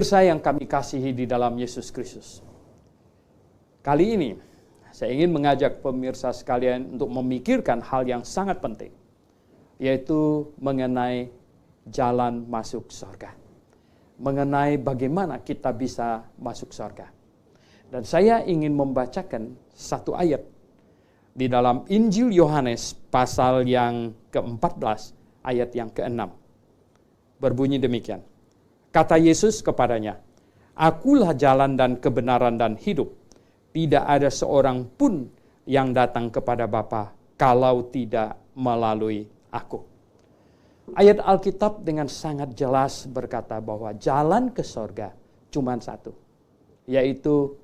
Pemirsa yang kami kasihi di dalam Yesus Kristus. Kali ini saya ingin mengajak pemirsa sekalian untuk memikirkan hal yang sangat penting, yaitu mengenai jalan masuk surga. Mengenai bagaimana kita bisa masuk surga. Dan saya ingin membacakan satu ayat di dalam Injil Yohanes pasal yang ke-14 ayat yang ke-6. Berbunyi demikian. Kata Yesus kepadanya, "Akulah jalan dan kebenaran dan hidup. Tidak ada seorang pun yang datang kepada Bapa kalau tidak melalui aku." Ayat Alkitab dengan sangat jelas berkata bahwa jalan ke surga cuma satu, yaitu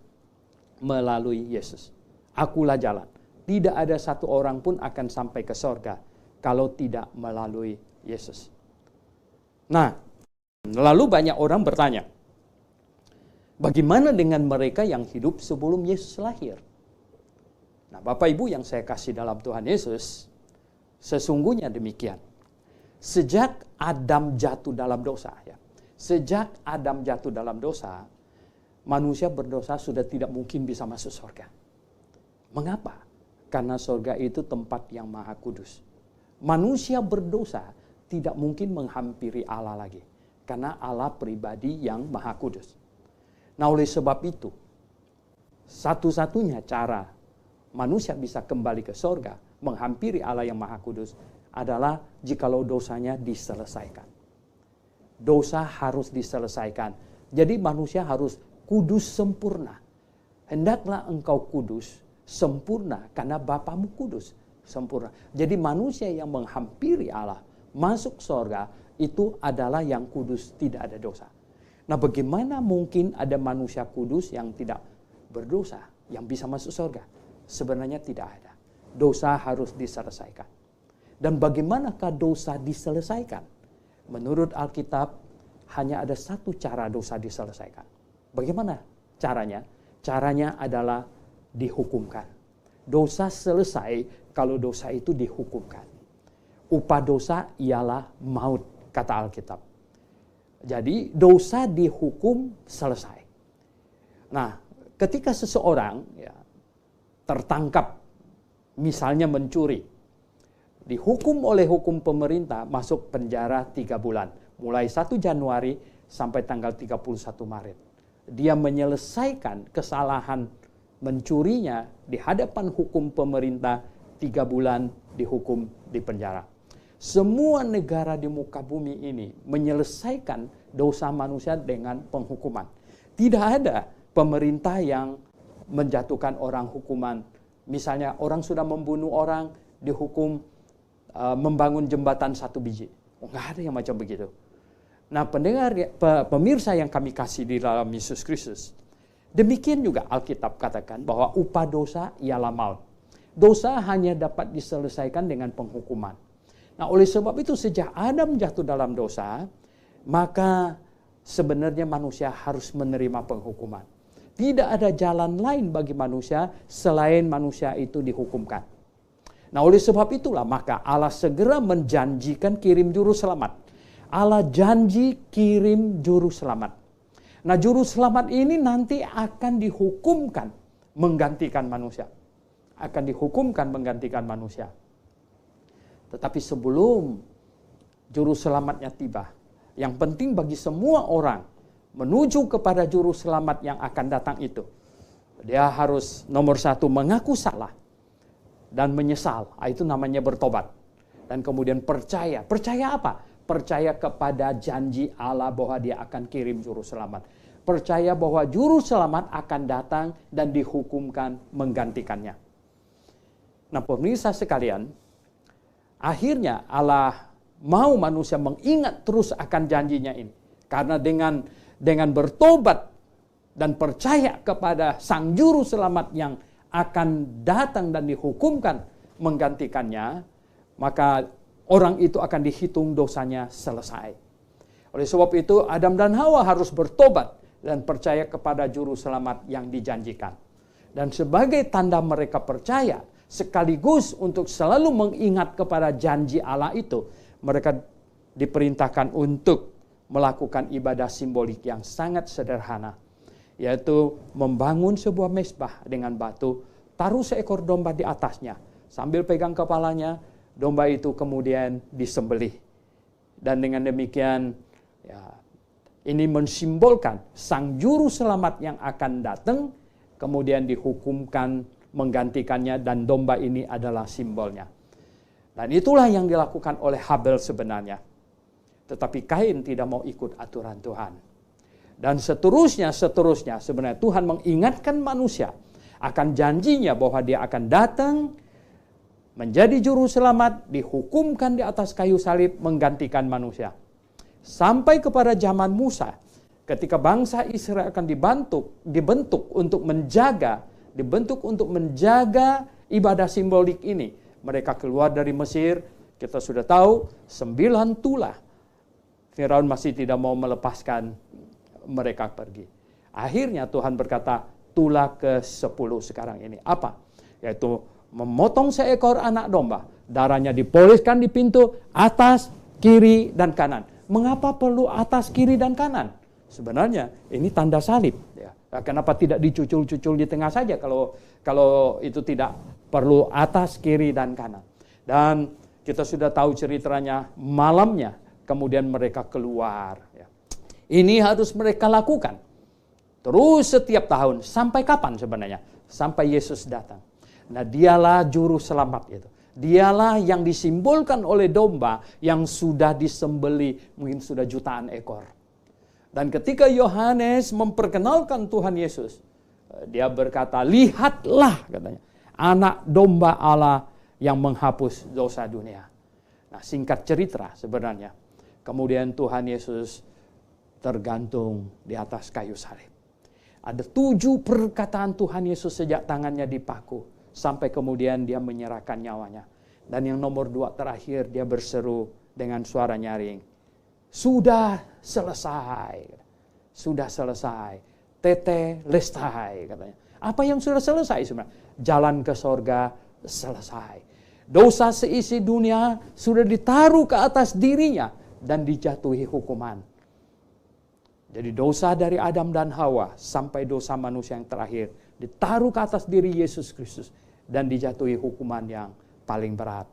melalui Yesus. Akulah jalan. Tidak ada satu orang pun akan sampai ke surga kalau tidak melalui Yesus. Nah, lalu banyak orang bertanya, bagaimana dengan mereka yang hidup sebelum Yesus lahir? Nah, Bapak Ibu yang saya kasih dalam Tuhan Yesus, sesungguhnya demikian. Sejak Adam jatuh dalam dosa, manusia berdosa sudah tidak mungkin bisa masuk surga. Mengapa? Karena surga itu tempat yang maha kudus. Manusia berdosa tidak mungkin menghampiri Allah lagi, karena Allah pribadi yang maha kudus. Nah, oleh sebab itu, satu-satunya cara manusia bisa kembali ke surga, menghampiri Allah yang maha kudus, adalah jikalau dosanya diselesaikan. Dosa harus diselesaikan. Jadi manusia harus kudus sempurna. Hendaklah engkau kudus sempurna karena Bapamu kudus sempurna. Jadi manusia yang menghampiri Allah, masuk surga, itu adalah yang kudus, tidak ada dosa. Nah, bagaimana mungkin ada manusia kudus yang tidak berdosa, yang bisa masuk surga? Sebenarnya tidak ada. Dosa harus diselesaikan. Dan bagaimanakah dosa diselesaikan? Menurut Alkitab, hanya ada satu cara dosa diselesaikan. Bagaimana caranya? Caranya adalah dihukumkan. Dosa selesai kalau dosa itu dihukumkan. Upah dosa ialah maut, kata Alkitab. Jadi dosa dihukum selesai. Nah, ketika seseorang tertangkap, misalnya mencuri, dihukum oleh hukum pemerintah masuk penjara 3 bulan. Mulai 1 Januari sampai tanggal 31 Maret. Dia menyelesaikan kesalahan mencurinya di hadapan hukum pemerintah, 3 bulan dihukum di penjara. Semua negara di muka bumi ini menyelesaikan dosa manusia dengan penghukuman. Tidak ada pemerintah yang menjatuhkan orang hukuman. Misalnya orang sudah membunuh orang, dihukum membangun jembatan 1 biji. Nggak ada yang macam begitu. Nah, pemirsa yang kami kasih di dalam Yesus Kristus, demikian juga Alkitab katakan bahwa upah dosa ialah maut. Dosa hanya dapat diselesaikan dengan penghukuman. Nah, oleh sebab itu sejak Adam jatuh dalam dosa, maka sebenarnya manusia harus menerima penghukuman. Tidak ada jalan lain bagi manusia selain manusia itu dihukumkan. Nah, oleh sebab itulah maka Allah segera menjanjikan kirim juru selamat. Allah janji kirim juru selamat. Nah, juru selamat ini nanti akan dihukumkan menggantikan manusia. Akan dihukumkan menggantikan manusia. Tetapi sebelum juru selamatnya tiba, yang penting bagi semua orang menuju kepada juru selamat yang akan datang itu, dia harus nomor 1 mengaku salah dan menyesal. Itu namanya bertobat. Dan kemudian percaya. Percaya apa? Percaya kepada janji Allah bahwa dia akan kirim juru selamat. Percaya bahwa juru selamat akan datang dan dihukumkan menggantikannya. Nah, pemirsa sekalian, akhirnya Allah mau manusia mengingat terus akan janjinya ini. Karena dengan bertobat dan percaya kepada sang juru selamat yang akan datang dan dihukumkan menggantikannya, maka orang itu akan dihitung dosanya selesai. Oleh sebab itu Adam dan Hawa harus bertobat dan percaya kepada juru selamat yang dijanjikan. Dan sebagai tanda mereka percaya, sekaligus untuk selalu mengingat kepada janji Allah itu, mereka diperintahkan untuk melakukan ibadah simbolik yang sangat sederhana, yaitu membangun sebuah mezbah dengan batu, taruh seekor domba di atasnya, sambil pegang kepalanya, domba itu kemudian disembelih. Dan dengan demikian, ya, ini mensimbolkan sang juru selamat yang akan datang, kemudian dihukumkan menggantikannya, dan domba ini adalah simbolnya. Dan itulah yang dilakukan oleh Habel sebenarnya. Tetapi Kain tidak mau ikut aturan Tuhan. Dan seterusnya sebenarnya Tuhan mengingatkan manusia akan janjinya bahwa dia akan datang menjadi juru selamat, dihukumkan di atas kayu salib, menggantikan manusia. Sampai kepada zaman Musa, ketika bangsa Israel akan dibentuk untuk menjaga ibadah simbolik ini. Mereka keluar dari Mesir, kita sudah tahu 9 tulah. Firaun masih tidak mau melepaskan mereka pergi. Akhirnya Tuhan berkata, tulah ke-10 sekarang ini. Apa? Yaitu memotong seekor anak domba. Darahnya dipoliskan di pintu atas, kiri, dan kanan. Mengapa perlu atas, kiri, dan kanan? Sebenarnya ini tanda salib. Ya. Kenapa tidak dicucul-cucul di tengah saja kalau itu tidak perlu atas, kiri, dan kanan. Dan kita sudah tahu ceritanya, malamnya kemudian mereka keluar. Ya. Ini harus mereka lakukan terus setiap tahun. Sampai kapan sebenarnya? Sampai Yesus datang. Nah, dialah juru selamat itu. Dialah yang disimbolkan oleh domba yang sudah disembeli, mungkin sudah jutaan ekor. Dan ketika Yohanes memperkenalkan Tuhan Yesus, dia berkata, lihatlah, katanya, anak domba Allah yang menghapus dosa dunia. Nah, singkat cerita sebenarnya, kemudian Tuhan Yesus tergantung di atas kayu salib. Ada 7 perkataan Tuhan Yesus sejak tangannya dipaku, sampai kemudian dia menyerahkan nyawanya. Dan yang nomor 2 terakhir, dia berseru dengan suara nyaring, sudah selesai. Sudah selesai. Tete lestai, katanya. Apa yang sudah selesai sebenarnya? Jalan ke sorga selesai. Dosa seisi dunia sudah ditaruh ke atas dirinya dan dijatuhi hukuman. Jadi dosa dari Adam dan Hawa sampai dosa manusia yang terakhir ditaruh ke atas diri Yesus Kristus dan dijatuhi hukuman yang paling berat.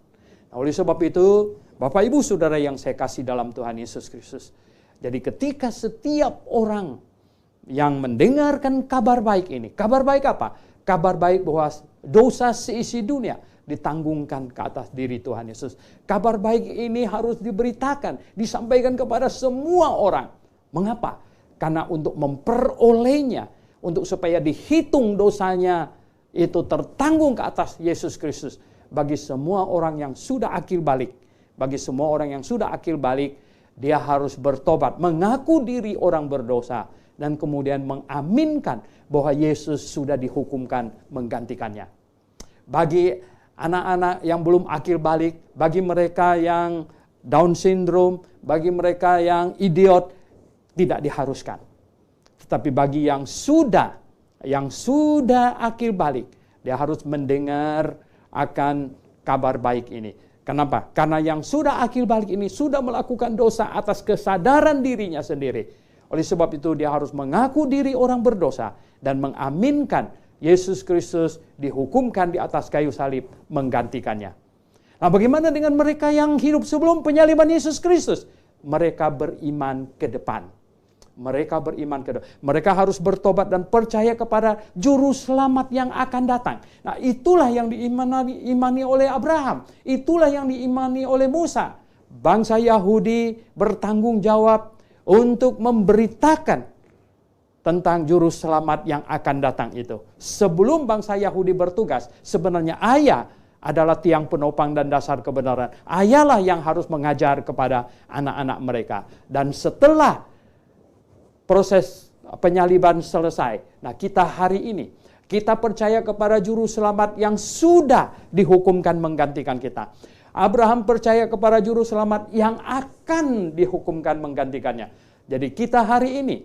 Nah, oleh sebab itu, Bapak Ibu Saudara yang saya kasih dalam Tuhan Yesus Kristus, jadi ketika setiap orang yang mendengarkan kabar baik ini, kabar baik apa? Kabar baik bahwa dosa seisi dunia ditanggungkan ke atas diri Tuhan Yesus. Kabar baik ini harus diberitakan, disampaikan kepada semua orang. Mengapa? Karena untuk memperolehnya, untuk supaya dihitung dosanya itu tertanggung ke atas Yesus Kristus. Bagi semua orang yang sudah akil balik, bagi semua orang yang sudah akil balik, dia harus bertobat, mengaku diri orang berdosa, dan kemudian mengaminkan bahwa Yesus sudah dihukumkan menggantikannya. Bagi anak-anak yang belum akil balik, bagi mereka yang Down syndrome, bagi mereka yang idiot, tidak diharuskan. Tetapi bagi yang sudah akil balik, dia harus mendengar akan kabar baik ini. Kenapa? Karena yang sudah akil balik ini sudah melakukan dosa atas kesadaran dirinya sendiri. Oleh sebab itu dia harus mengaku diri orang berdosa dan mengaminkan Yesus Kristus dihukumkan di atas kayu salib menggantikannya. Nah, bagaimana dengan mereka yang hidup sebelum penyaliban Yesus Kristus? Mereka beriman ke depan. Mereka harus bertobat dan percaya kepada juru selamat yang akan datang. Nah, itulah yang diimani oleh Abraham. Itulah yang diimani oleh Musa. Bangsa Yahudi bertanggung jawab untuk memberitakan tentang juru selamat yang akan datang itu. Sebelum bangsa Yahudi bertugas, sebenarnya ayah adalah tiang penopang dan dasar kebenaran. Ayahlah yang harus mengajar kepada anak-anak mereka. Dan setelah proses penyaliban selesai, nah kita hari ini, kita percaya kepada juru selamat yang sudah dihukumkan menggantikan kita. Abraham percaya kepada juru selamat yang akan dihukumkan menggantikannya. Jadi kita hari ini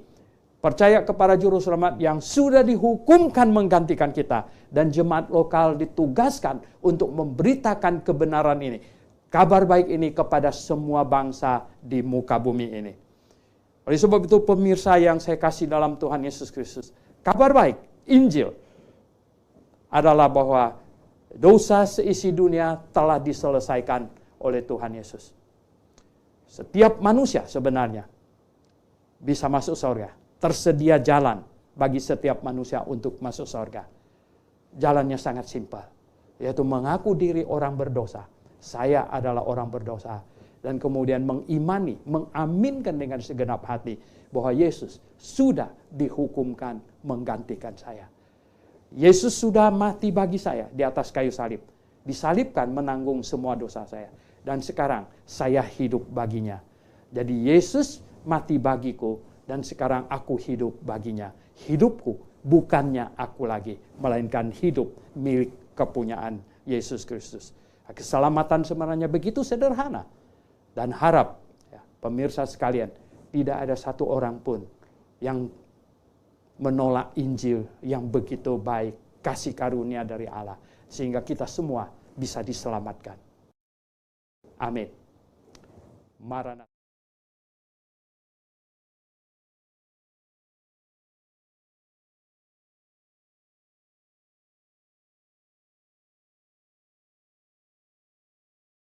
percaya kepada juru selamat yang sudah dihukumkan menggantikan kita. Dan jemaat lokal ditugaskan untuk memberitakan kebenaran ini, kabar baik ini kepada semua bangsa di muka bumi ini. Oleh sebab itu pemirsa yang saya kasih dalam Tuhan Yesus Kristus, kabar baik, Injil, adalah bahwa dosa seisi dunia telah diselesaikan oleh Tuhan Yesus. Setiap manusia sebenarnya bisa masuk surga. Tersedia jalan bagi setiap manusia untuk masuk surga. Jalannya sangat simpel, yaitu mengaku diri orang berdosa. Saya adalah orang berdosa. Dan kemudian mengimani, mengaminkan dengan segenap hati bahwa Yesus sudah dihukumkan menggantikan saya. Yesus sudah mati bagi saya di atas kayu salib. Disalibkan menanggung semua dosa saya. Dan sekarang saya hidup baginya. Jadi Yesus mati bagiku dan sekarang aku hidup baginya. Hidupku bukannya aku lagi, melainkan hidup milik kepunyaan Yesus Kristus. Keselamatan sebenarnya begitu sederhana. Dan harap, ya, pemirsa sekalian, tidak ada satu orang pun yang menolak Injil yang begitu baik, kasih karunia dari Allah, sehingga kita semua bisa diselamatkan. Amin. Maranatha.